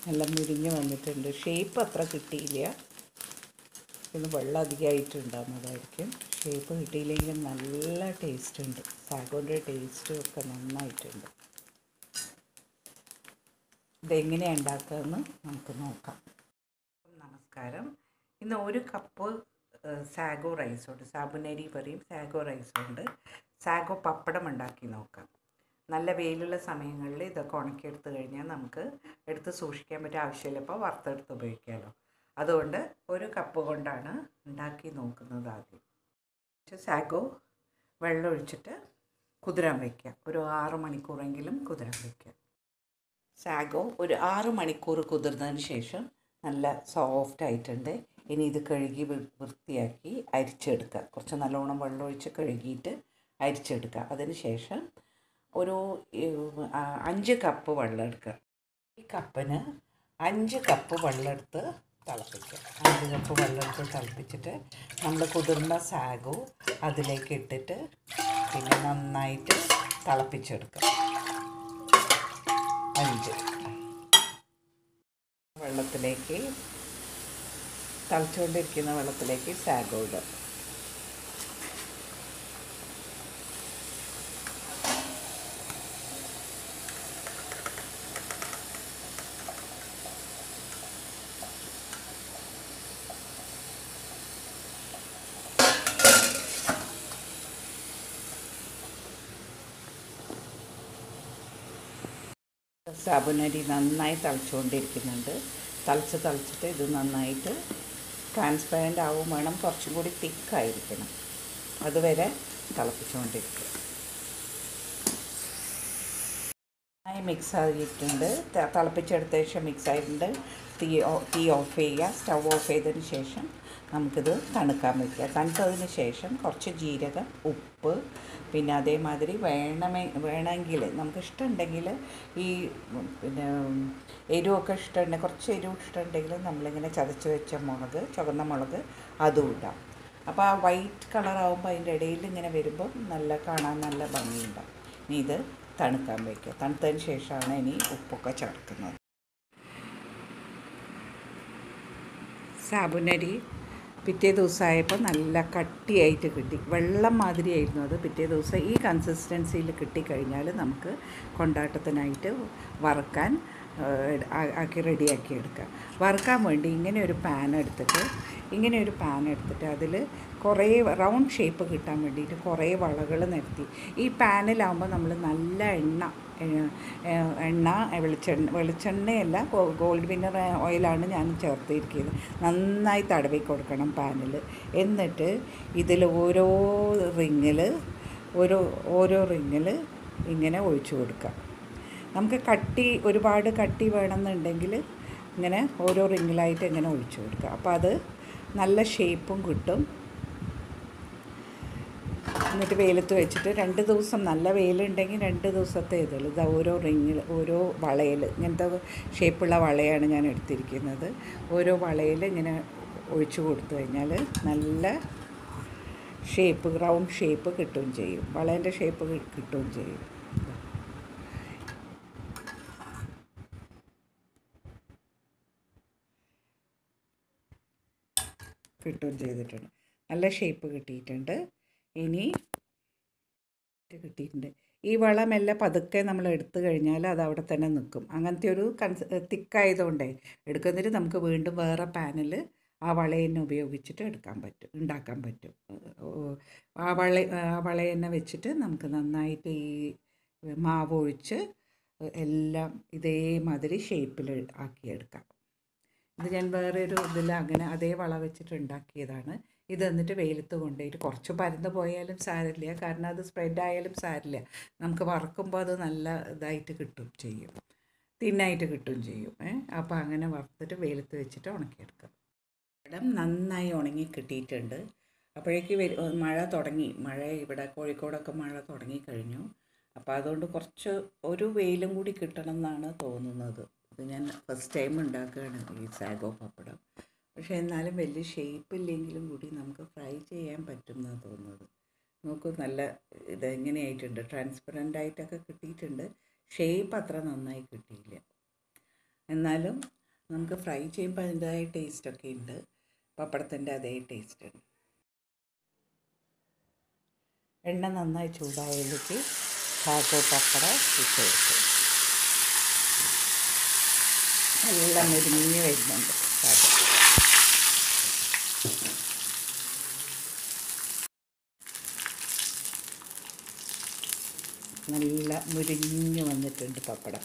നല്ല മുരിഞ്ഞ് വന്നിട്ടുണ്ട്. ഷേപ്പ് അത്ര കിട്ടിയില്ല, ഇന്ന് വെള്ളം അധികമായിട്ടുണ്ടാകും, അതായിരിക്കും. ഷേപ്പ് കിട്ടിയില്ലെങ്കിലും നല്ല ടേസ്റ്റ് ഉണ്ട്. സാഗോൻ്റെ ടേസ്റ്റും ഒക്കെ നന്നായിട്ടുണ്ട്. ഇതെങ്ങനെയാണ് ഉണ്ടാക്കുകയെന്ന് നമുക്ക് നോക്കാം. നമസ്കാരം. ഇന്ന് 1 കപ്പ് സാഗോ റൈസുണ്ട്, സാബുനരി പറയും, സാഗോ റൈസുണ്ട്. സാഗോ പപ്പടം ഉണ്ടാക്കി നോക്കാം. നല്ല വെയിലുള്ള സമയങ്ങളിൽ ഇതൊക്കെ ഉണക്കിയെടുത്ത് കഴിഞ്ഞാൽ നമുക്ക് എടുത്ത് സൂക്ഷിക്കാൻ പറ്റിയ ആവശ്യമില്ല, ഇപ്പോൾ വറുത്തെടുത്ത് ഉപയോഗിക്കാമല്ലോ. അതുകൊണ്ട് 1 കപ്പ് കൊണ്ടാണ് ഉണ്ടാക്കി നോക്കുന്നത്. ആദ്യം സാഗോ വെള്ളം ഒഴിച്ചിട്ട് കുതിരാൻ വയ്ക്കുക. ഒരു 6 മണിക്കൂറെങ്കിലും കുതിരാൻ വയ്ക്കുക. സാഗോ ഒരു 6 മണിക്കൂർ കുതിർന്നതിന് ശേഷം നല്ല സോഫ്റ്റ് ആയിട്ടുണ്ട്. ഇനി ഇത് കഴുകി വൃത്തിയാക്കി അരിച്ചെടുക്കുക. കുറച്ച് നല്ലോണം വെള്ളം ഒഴിച്ച് കഴുകിയിട്ട് അരിച്ചെടുക്കുക. അതിന് ശേഷം ഒരു 5 കപ്പ് വെള്ളം എടുക്കുക. ഈ കപ്പിന് 5 കപ്പ് വെള്ളം എടുത്ത് തിളപ്പിക്കുക. 5 കപ്പ് വെള്ളം എടുത്ത് തിളപ്പിച്ചിട്ട് നമ്മൾ കുതിർന്ന സാഗോ അതിലേക്ക് ഇട്ടിട്ട് പിന്നെ നന്നായിട്ട് തിളപ്പിച്ചെടുക്കുക. 5 വെള്ളത്തിലേക്ക്, തിളച്ചുകൊണ്ടിരിക്കുന്ന വെള്ളത്തിലേക്ക് സാഗോ ഇടുക. സാബുനരി നന്നായി തിളച്ചുകൊണ്ടിരിക്കുന്നുണ്ട്. തിളച്ചിട്ട് ഇത് നന്നായിട്ട് ട്രാൻസ്പെറൻ്റ് ആവും വേണം, കുറച്ചും കൂടി തിക്കായിരിക്കണം. അതുവരെ തിളപ്പിച്ചുകൊണ്ടിരിക്കുക. നന്നായി മിക്സ് ആക്കിയിട്ടുണ്ട്. തിളപ്പിച്ചെടുത്ത ശേഷം മിക്സ് ആയിട്ടുണ്ട്. തീ ഓഫ് ചെയ്യുക. സ്റ്റൗ ഓഫ് ചെയ്തതിന് ശേഷം നമുക്കിത് തണുക്കാൻ വയ്ക്കുക. തണുത്തതിന് ശേഷം കുറച്ച് ജീരകം, ഉപ്പ്, പിന്നെ അതേമാതിരി വേണമെങ്കിൽ നമുക്ക് ഇഷ്ടമുണ്ടെങ്കിൽ ഈ പിന്നെ എരിവൊക്കെ ഇഷ്ടമുണ്ടെങ്കിൽ, കുറച്ച് എരിവ് ഇഷ്ടമുണ്ടെങ്കിൽ നമ്മളിങ്ങനെ ചതച്ച് വെച്ച മുളക്, ചുവന്ന മുളക്, അതും ഇടാം. അപ്പോൾ ആ വൈറ്റ് കളറാകുമ്പോൾ അതിൻ്റെ ഇടയിൽ ഇങ്ങനെ വരുമ്പോൾ കാണാൻ നല്ല ഭംഗിയുണ്ടാവും. ഇനി ഇത് തണുക്കാൻ വയ്ക്കുക. തണുത്തതിന് ശേഷമാണ് ഇനി ഉപ്പൊക്കെ ചേർക്കുന്നത്. സാബുനരി പിറ്റേ ദിവസമായപ്പോൾ നല്ല കട്ടിയായിട്ട് കിട്ടി. വെള്ളം മാതിരിയായിരുന്നു അത്. പിറ്റേ ദിവസം ഈ കൺസിസ്റ്റൻസിയിൽ കിട്ടിക്കഴിഞ്ഞാൽ നമുക്ക് കൊണ്ടാട്ടത്തിനായിട്ട് വറുക്കാൻ ആക്കി റെഡിയാക്കി എടുക്കുക. വറുക്കാൻ വേണ്ടി ഇങ്ങനെ ഒരു പാൻ എടുത്തിട്ട് അതിൽ കുറേ റൗണ്ട് ഷേപ്പ് കിട്ടാൻ വേണ്ടിയിട്ട് കുറേ വളകൾ നിരത്തി. ഈ പാനിലാകുമ്പോൾ നമ്മൾ നല്ല വെളിച്ചെണ്ണയല്ല, ഗോൾഡ് വിന്നർ ഓയിലാണ് ഞാൻ ചേർത്തിരിക്കുന്നത്. നന്നായി തടവി കൊടുക്കണം പാനിൽ. എന്നിട്ട് ഇതിൽ ഓരോ റിങ്ങിൽ ഇങ്ങനെ ഒഴിച്ചു കൊടുക്കുക. നമുക്ക് ഒരുപാട് കട്ടി വേണമെന്നുണ്ടെങ്കിൽ ഇങ്ങനെ ഓരോ റിങ്ങിലായിട്ട് ഇങ്ങനെ ഒഴിച്ചു കൊടുക്കുക. അപ്പോൾ അത് നല്ല ഷേപ്പും കിട്ടും. എന്നിട്ട് വെയിലത്ത് വെച്ചിട്ട് 2 ദിവസം, നല്ല വെയിലുണ്ടെങ്കിൽ 2 ദിവസത്തെ ഇത് ഓരോ ഓരോ വളയിൽ, ഇങ്ങനത്തെ ഷേപ്പുള്ള വളയാണ് ഞാൻ എടുത്തിരിക്കുന്നത്. ഓരോ വളയിൽ ഇങ്ങനെ ഒഴിച്ചു കൊടുത്തു കഴിഞ്ഞാൽ നല്ല ഷേപ്പ്, റൗണ്ട് ഷേപ്പ് കിട്ടുകയും ചെയ്യും. വളേൻ്റെ ഷേപ്പ് കിട്ടുകയും ചെയ്യും. ചെയ്തിട്ടുണ്ട്. നല്ല ഷേപ്പ് കിട്ടിയിട്ടുണ്ട്. ഇനി കിട്ടിയിട്ടുണ്ട്. ഈ വളമെല്ലാം പതുക്കെ നമ്മൾ എടുത്തു കഴിഞ്ഞാൽ അത് അവിടെ തന്നെ നിൽക്കും. അങ്ങനത്തെ ഒരു തിക്കായതുകൊണ്ടേ എടുക്കുന്നിട്ട് നമുക്ക് വീണ്ടും വേറെ പാനിൽ ആ വളയെണ്ണ ഉപയോഗിച്ചിട്ട് ഉണ്ടാക്കാൻ പറ്റും. ആ വളയെണ്ണ വെച്ചിട്ട് നമുക്ക് നന്നായിട്ട് ഈ മാവ് ഒഴിച്ച് എല്ലാം ഇതേമാതിരി ഷേപ്പിൽ ആക്കിയെടുക്കാം. ഇത് ഞാൻ വേറെ ഒരു അങ്ങനെ അതേ വള വെച്ചിട്ട് ഉണ്ടാക്കിയതാണ്. ഇത് എന്നിട്ട് വെയിലത്ത് കൊണ്ടുപോയിട്ട്, കുറച്ച് പരന്ന് പോയാലും സാരമില്ല, കാരണം അത് സ്പ്രെഡ് ആയാലും സാരമില്ല. നമുക്ക് വറുക്കുമ്പോൾ അത് നല്ല ഇതായിട്ട് തിന്നായിട്ട് കിട്ടുകയും ചെയ്യും. അപ്പോൾ അങ്ങനെ വറുത്തിട്ട് വെയിലത്ത് വെച്ചിട്ട് ഉണക്കിയെടുക്കാം. പപ്പടം നന്നായി ഉണങ്ങി കിട്ടിയിട്ടുണ്ട്. അപ്പോഴേക്ക് മഴ ഇവിടെ കോഴിക്കോടൊക്കെ മഴ തുടങ്ങിക്കഴിഞ്ഞു. അപ്പോൾ അതുകൊണ്ട് ഒരു വെയിലും കൂടി കിട്ടണം എന്നാണ് തോന്നുന്നത്. ഇത് ഞാൻ ഫസ്റ്റ് ടൈം ഉണ്ടാക്കുകയാണ് ഈ സാഗോ പപ്പടം. പക്ഷേ എന്നാലും വലിയ ഷേപ്പില്ലെങ്കിലും കൂടി നമുക്ക് ഫ്രൈ ചെയ്യാൻ പറ്റും എന്നാണ് തോന്നുന്നത്. നോക്കൂ, നല്ല ഇതെങ്ങനെയായിട്ടുണ്ട്, ട്രാൻസ്പെറൻ്റ് ആയിട്ടൊക്കെ കിട്ടിയിട്ടുണ്ട്. ഷേപ്പ് അത്ര നന്നായി കിട്ടിയില്ല. എന്നാലും നമുക്ക് ഫ്രൈ ചെയ്യുമ്പോൾ അതിൻ്റെതായ ടേസ്റ്റൊക്കെ ഉണ്ട്. പപ്പടത്തിൻ്റെ അതേ ടേസ്റ്റ് ഉണ്ട്. എണ്ണ നന്നായി ചൂടായതിലേക്ക് സാഗോ പപ്പടം ഇട്ട് വെച്ചു. നല്ല മുരിഞ്ഞ് വരുന്നുണ്ട് സാഗോ. നല്ല മുരിഞ്ഞ് വന്നിട്ടുണ്ട് പപ്പടം.